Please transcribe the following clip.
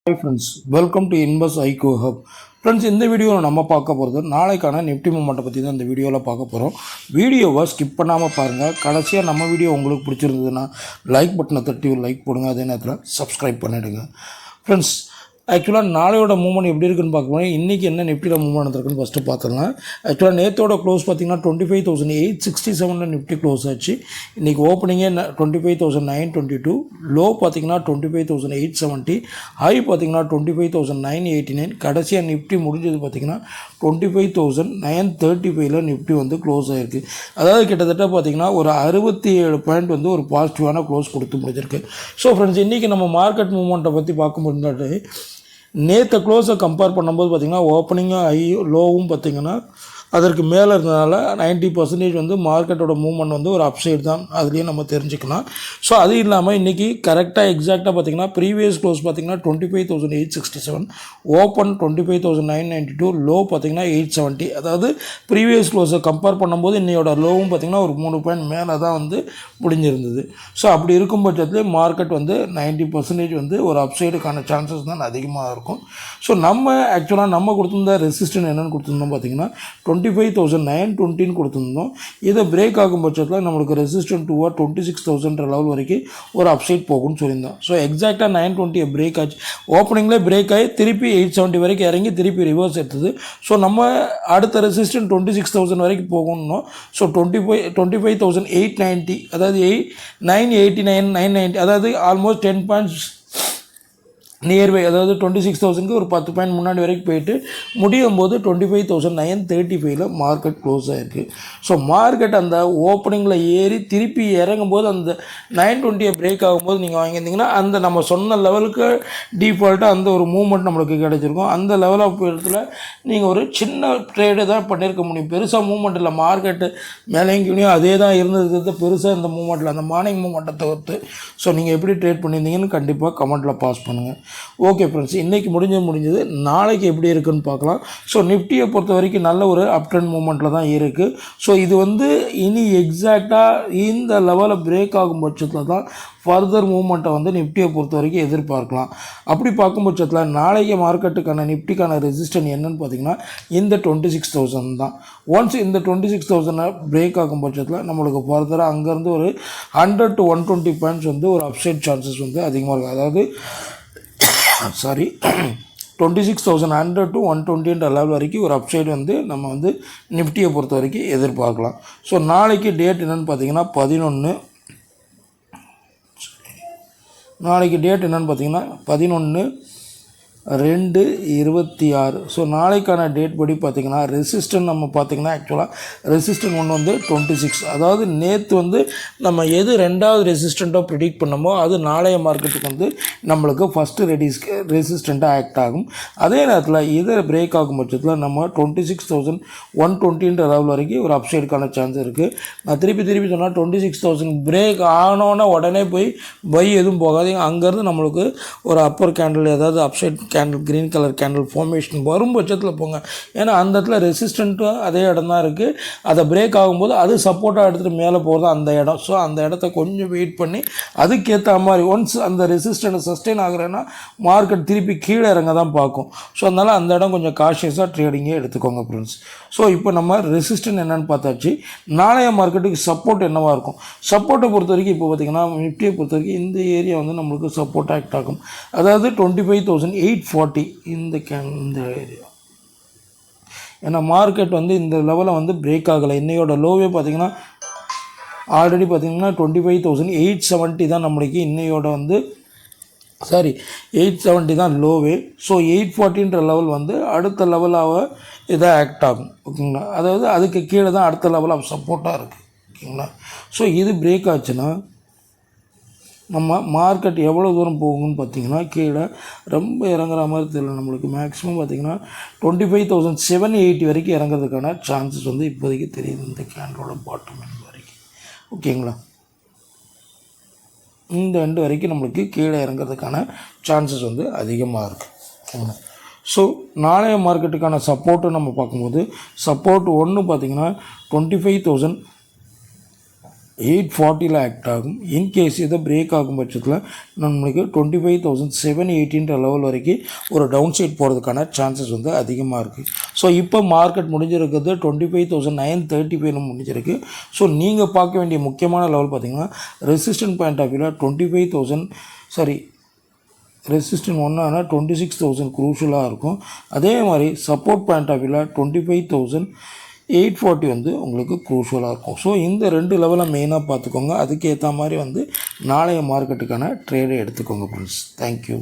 Hi friends, welcome to Invest IQ Hub. Friends இந்த வீடியோவில் நம்ம பார்க்க போகிறது நாளைக்கான நிஃப்டி மூமெண்ட்டை பற்றி தான் இந்த வீடியோவில் பார்க்க போகிறோம். வீடியோவை ஸ்கிப் பண்ணாமல் பாருங்கள். கடைசியாக நம்ம வீடியோ உங்களுக்கு பிடிச்சிருந்ததுன்னா லைக் பட்டனை தட்டி ஒரு லைக் போடுங்க. அதே நேரத்தில் சப்ஸ்கிரைப் பண்ணிவிடுங்க. ஃப்ரெண்ட்ஸ் ஆக்சுவலாக நாளையோட மூவ்மெண்ட் எப்படி இருக்குன்னு பார்க்கணும். இன்றைக்கி என்ன நிஃப்டியில் மூவ்மெண்ட் நடந்திருக்குன்னு ஃபஸ்ட்டு பார்த்துக்கலாம். ஆக்சுவலாக நேற்றோட க்ளோஸ் பார்த்திங்கன்னா 25,867 நிஃப்டி க்ளோஸ் ஆச்சு. இன்றைக்கி ஓப்பனிங்கே 25,922, லோ பார்த்திங்கன்னா 25,870, ஹை பார்த்திங்கன்னா 25,989, கடைசியாக நிஃப்டி முடிஞ்சது பார்த்திங்கன்னா 25,935 நிஃப்டி வந்து க்ளோஸ் ஆகிருக்கு. அதாவது கிட்டத்தட்ட பார்த்திங்கன்னா ஒரு 67 பாயிண்ட் வந்து ஒரு பாசிட்டிவான க்ளோஸ் கொடுத்து முடிஞ்சிருக்கு. ஸோ ஃப்ரெண்ட்ஸ் இன்றைக்கி நம்ம மார்க்கெட் மூவ்மெண்ட்டை பற்றி பார்க்கும்போது நேற்று க்ளோஸை கம்பேர் பண்ணும்போது பார்த்திங்கன்னா ஓப்பனிங்கும் ஹை லோவும் பார்த்திங்கன்னா அதற்கு மேலே இருந்ததுனால 90% வந்து மார்க்கெட்டோட மூவ்மெண்ட் வந்து ஒரு அப்சைடு தான், அதுலேயும் நம்ம தெரிஞ்சுக்கலாம். ஸோ அது இல்லாமல் இன்றைக்கி கரெக்டாக எக்ஸாக்டாக பார்த்திங்கன்னா ப்ரீவியஸ் க்ளோஸ் பார்த்திங்கன்னா 25,867, ஓப்பன் 25,992, லோ பார்த்திங்கன்னா 870. அதாவது ப்ரீவியஸ் க்ளோஸை கம்பேர் பண்ணும்போது இன்னையோட லோவும் பார்த்திங்கன்னா ஒரு 3 பாயிண்ட் மேலே தான் வந்து முடிஞ்சிருந்தது. ஸோ அப்படி இருக்கும் பட்சத்துலேயே மார்க்கெட் வந்து 90% வந்து ஒரு அப்சைடுக்கான சான்சஸ் தான் அதிகமாக இருக்கும். ஸோ நம்ம ஆக்சுவலாக நம்ம கொடுத்துருந்த ரெசிஸ்டன்ட் என்னென்னு கொடுத்துருந்தோம் பார்த்திங்கன்னா 25,920 கொடுத்துருந்தோம். இதை பிரேக் ஆகும் பட்சத்தில் நம்மளுக்கு ரெசிஸ்டன்ட் 26,000 லெவல் வரைக்கும் ஒரு அப்சைட் போகும்னு சொல்லியிருந்தோம். ஸோ எக்ஸாக்டாக 920 பிரேக் ஆச்சு. ஓப்பனிங்கில் பிரேக் ஆகி திருப்பி 870 வரைக்கும் இறங்கி திருப்பி ரிவர்ஸ் எடுத்தது. ஸோ நம்ம அடுத்த ரெசிஸ்டன்ட் 26,000 வரைக்கும் போகணும். ஸோ 25,890, அதாவது 989, 990, அதாவது ஆல்மோஸ்ட் 10 பாயிண்ட்ஸ் நியர்பை, அதாவது 26,000க்கு ஒரு 10 பாயிண்ட் முன்னாடி வரைக்கும் போயிட்டு முடியும் போது 25,935 மார்க்கெட் க்ளோஸ் ஆகிருக்கு. ஸோ மார்க்கெட் அந்த ஓப்பனிங்கில் ஏறி திருப்பி இறங்கும் போது அந்த 920 பிரேக் ஆகும்போது நீங்கள் வாங்கியிருந்தீங்கன்னா அந்த நம்ம சொன்ன லெவலுக்கு டிஃபால்ட்டாக அந்த ஒரு மூவ்மெண்ட் நம்மளுக்கு கிடைச்சிருக்கும். அந்த லெவல் ஆஃப் இடத்துல நீங்கள் ஒரு சின்ன ட்ரேடு தான் பண்ணியிருக்க முடியும். பெருசாக மூவ்மெண்ட் இல்லை. மார்க்கெட்டு மேலேயும் கீழே அதே தான் இருந்தது. பெருசாக இந்த மூவ்மெண்ட்டில் அந்த மார்னிங் மூவ்மெண்ட்டை தவிர்த்து ஸோ நீங்கள் எப்படி ட்ரேட் பண்ணியிருந்தீங்கன்னு கண்டிப்பாக கமெண்ட்டில் பாஸ் பண்ணுங்கள். ஓகே ஃப்ரெண்ட்ஸ், இன்றைக்கி முடிஞ்சது. நாளைக்கு எப்படி இருக்குன்னு பார்க்கலாம். ஸோ நிஃப்டியை பொறுத்த வரைக்கும் நல்ல ஒரு அப் ட்ரெண்ட் மூமெண்ட்டில் தான் இருக்குது. ஸோ இது வந்து இனி எக்ஸாக்டாக இந்த லெவலில் பிரேக் ஆகும் பட்சத்தில் தான் ஃபர்தர் மூவ்மெண்ட்டை வந்து நிஃப்டியை பொறுத்த வரைக்கும் எதிர்பார்க்கலாம். அப்படி பார்க்கும் பட்சத்தில் நாளைக்கு மார்க்கெட்டுக்கான நிஃப்டிக்கான ரெசிஸ்டன்ட் என்னன்னு பார்த்திங்கன்னா இந்த 26,000 தான். ஒன்ஸ் இந்த 26,000 பிரேக் ஆகும் பட்சத்தில் நம்மளுக்கு ஃபர்தராக அங்கேருந்து ஒரு 100 to 120 பாயிண்ட்ஸ் வந்து ஒரு அப்சைட் சான்சஸ் வந்து அதிகமாக இருக்குது. அதாவது 26,100 to 120 லெவல் வரைக்கும் ஒரு அப்சைடு வந்து நம்ம வந்து நிஃப்டியை பொறுத்த வரைக்கும் எதிர்பார்க்கலாம். ஸோ நாளைக்கு டேட் என்னென்னு பார்த்தீங்கன்னா 11/2/26. ஸோ நாளைக்கான டேட் படி பார்த்திங்கன்னா ரெசிஸ்டன்ட் நம்ம பார்த்திங்கன்னா ஆக்சுவலாக ரெசிஸ்டன்ட் ஒன்று வந்து 26. அதாவது நேற்று வந்து நம்ம எது ரெண்டாவது ரெசிஸ்டண்ட்டாக ப்ரிடிக்ட் பண்ணமோ அது நாளைய மார்க்கெட்டுக்கு வந்து நம்மளுக்கு ஃபஸ்ட்டு ரெசிஸ்டண்ட்டாக ஆக்ட் ஆகும். அதே நேரத்தில் இதை பிரேக் ஆகும் பட்சத்தில் நம்ம 26,120 லெவல் வரைக்கும் ஒரு அப்சைடுக்கான சான்ஸ் இருக்குது. நான் திருப்பி சொன்னால் 26,000 பிரேக் ஆனோன்னே உடனே போய் பை எதுவும் போகாதீங்க. அங்கேருந்து நம்மளுக்கு ஒரு அப்பர் கேண்டில், அதாவது upside candle, green colour candle formation வரும் பட்சத்தில் போங்க. ஏன்னா அந்த இடத்துல ரெசிஸ்டண்ட்டும் அதே இடம் தான் இருக்குது. அதை பிரேக் ஆகும்போது அது சப்போர்ட்டாக எடுத்துகிட்டு மேலே போகிறது அந்த இடம். ஸோ அந்த இடத்த கொஞ்சம் வெயிட் பண்ணி அதுக்கேற்ற மாதிரி ஒன்ஸ் அந்த ரெசிஸ்டன்ட் சஸ்டெயின் ஆகுறேன்னா மார்க்கெட் திருப்பி கீழே இறங்க தான் பார்க்கும். ஸோ அதனால் அந்த இடம் கொஞ்சம் காஷியஸாக ட்ரேடிங்கே எடுத்துக்கோங்க ஃப்ரெண்ட்ஸ். ஸோ இப்போ நம்ம ரெசிஸ்டன்ட் என்னென்னு பார்த்தாச்சு. நாளைய மார்க்கெட்டுக்கு சப்போர்ட் என்னவாக இருக்கும்? சப்போர்ட்டை பொறுத்த வரைக்கும் இப்போ பார்த்திங்கன்னா நிஃப்டியை பொறுத்த வரைக்கும் இந்த ஏரியா வந்து நம்மளுக்கு சப்போர்ட் ஆக்ட் ஆகும். அதாவது 25,840 இந்த ஏரியா. ஏன்னா மார்க்கெட் வந்து இந்த லெவலில் வந்து பிரேக் ஆகலை. இன்னையோட லோவே பார்த்திங்கன்னா ஆல்ரெடி பார்த்திங்கன்னா 25,870 தான் நம்மளுக்கு இன்னையோட வந்து 870 தான் லோவே. ஸோ 840 லெவல் வந்து அடுத்த லெவலாக இதாக ஆக்ட் ஆகும். ஓகேங்களா? அதாவது அதுக்கு கீழே தான் அடுத்த லெவல் ஆஃப் சப்போர்ட்டாக இருக்குது. ஓகேங்களா? ஸோ இது பிரேக் ஆச்சுன்னா நம்ம மார்க்கெட் எவ்வளோ தூரம் போகும்னு பார்த்திங்கன்னா கீழே ரொம்ப இறங்குற மாதிரி தெரியல. நம்மளுக்கு மேக்ஸிமம் பார்த்திங்கன்னா 25,780 வரைக்கும் இறங்குறதுக்கான சான்சஸ் வந்து இப்போதைக்கு தெரியுது இந்த கேண்டோட பாட்டம் எண்ட் வரைக்கும். ஓகேங்களா? இந்த எண்டு வரைக்கும் நம்மளுக்கு கீழே இறங்குறதுக்கான சான்சஸ் வந்து அதிகமாக இருக்குது. ஸோ நாளைய மார்க்கெட்டுக்கான சப்போர்ட்டு நம்ம பார்க்கும்போது சப்போர்ட் ஒன்று பார்த்திங்கன்னா 25,000 840 ஆக்ட் ஆகும். இன்கேஸ் இதை பிரேக் ஆகும் பட்சத்தில் நம்மளுக்கு 25,718 லெவல் வரைக்கும் ஒரு டவுன் சைட் போகிறதுக்கான சான்சஸ் வந்து அதிகமாக இருக்குது. ஸோ இப்போ மார்க்கெட் முடிஞ்சிருக்கிறது 25,935 முடிஞ்சிருக்கு. ஸோ நீங்கள் பார்க்க வேண்டிய முக்கியமான லெவல் பார்த்திங்கன்னா ரெசிஸ்டன்ட் பாயிண்ட் ஆஃப் வியூவில் 25,000 ரெசிஸ்டன்ட் ஒன்றானா 26,000 குரூஷலாக இருக்கும். அதே மாதிரி சப்போர்ட் பாயிண்ட் ஆஃப் வியூவில் 25,840 வந்து உங்களுக்கு குரூஷலாக இருக்கும். ஸோ இந்த 2 லெவலை மெயினாக பார்த்துக்கோங்க. அதுக்கேற்ற மாதிரி வந்து நாளைய மார்க்கெட்டுக்கான ட்ரேடை எடுத்துக்கோங்க ஃப்ரெண்ட்ஸ். தேங்க்யூ.